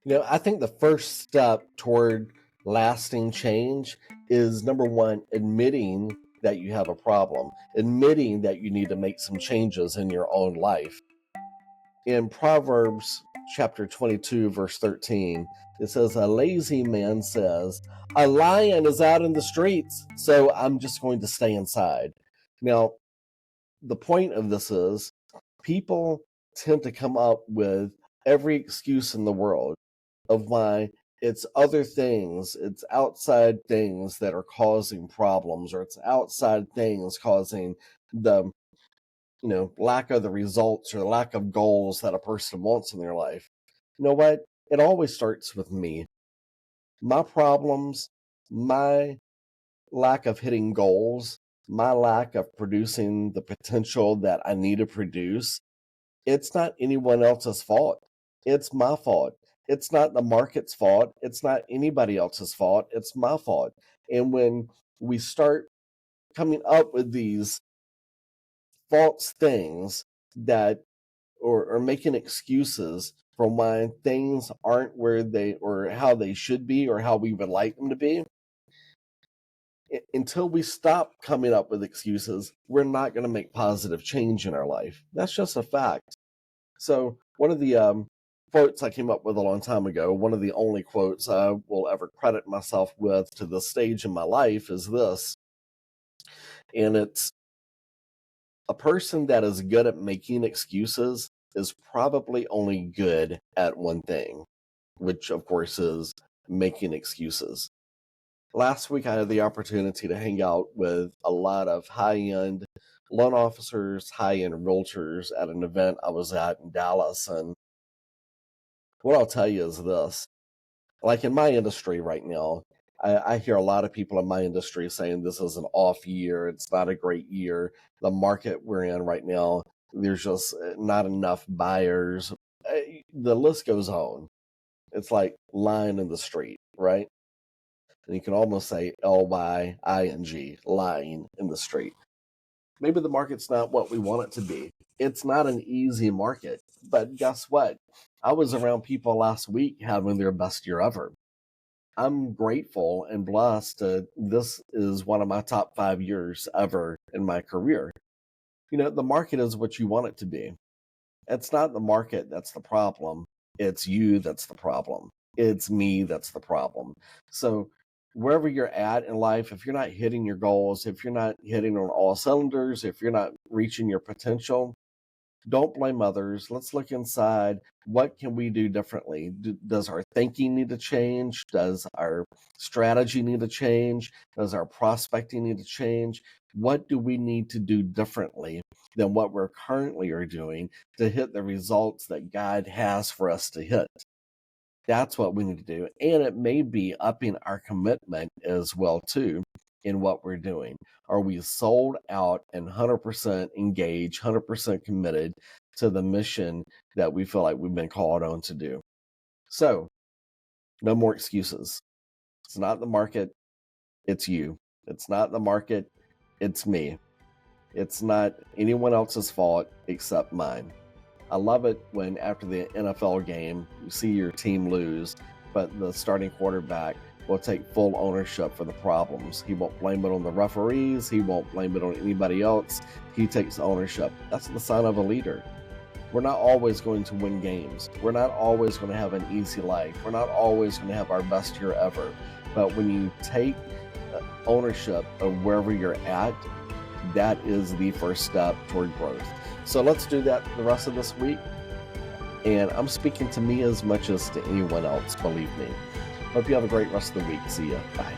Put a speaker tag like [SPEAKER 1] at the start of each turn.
[SPEAKER 1] I think the first step toward lasting change is number one, admitting that you have a problem, admitting that you need to make some changes in your own life. In Proverbs chapter 22, verse 13, it says, "A lazy man says, a lion is out in the streets, so I'm just going to stay inside." Now, the point of this is people tend to come up with every excuse in the world of why it's other things, it's outside things that are causing problems, or it's outside things causing the lack of the results or lack of goals that a person wants in their life. You know what? It always starts with me. My problems, my lack of hitting goals, my lack of producing the potential that I need to produce, it's not anyone else's fault. It's my fault. It's not the market's fault. It's not anybody else's fault. It's my fault. And when we start coming up with these false things that or making excuses for why things aren't where they or how they should be or how we would like them to be, until we stop coming up with excuses, we're not going to make positive change in our life. That's just a fact. So, one of the quotes I came up with a long time ago, one of the only quotes I will ever credit myself with to this stage in my life is this. And it's, a person that is good at making excuses is probably only good at one thing, which of course is making excuses. Last week, I had the opportunity to hang out with a lot of high end loan officers, high end realtors at an event I was at in Dallas. And what I'll tell you is this, like in my industry right now, I hear a lot of people in my industry saying this is an off year. It's not a great year. The market we're in right now, there's just not enough buyers. The list goes on. It's like lying in the street, right? And you can almost say Lying, lying in the street. Maybe the market's not what we want it to be. It's not an easy market. But guess what? I was around people last week having their best year ever. I'm grateful and blessed. This is one of my top 5 years ever in my career. The market is what you want it to be. It's not the market that's the problem. It's you that's the problem. It's me that's the problem. So, wherever you're at in life, if you're not hitting your goals, if you're not hitting on all cylinders, if you're not reaching your potential, don't blame others. Let's look inside. What can we do differently? Does our thinking need to change? Does our strategy need to change? Does our prospecting need to change? What do we need to do differently than what we're currently are doing to hit the results that God has for us to hit? That's what we need to do. And it may be upping our commitment as well too in what we're doing. Are we sold out and 100% engaged, 100% committed to the mission that we feel like we've been called on to do? So, no more excuses. It's not the market, it's you. It's not the market, it's me. It's not anyone else's fault except mine. I love it when after the NFL game, you see your team lose, but the starting quarterback will take full ownership for the problems. He won't blame it on the referees. He won't blame it on anybody else. He takes ownership. That's the sign of a leader. We're not always going to win games. We're not always going to have an easy life. We're not always going to have our best year ever. But when you take ownership of wherever you're at, that is the first step toward growth. So let's do that the rest of this week. And I'm speaking to me as much as to anyone else, believe me. Hope you have a great rest of the week. See ya. Bye.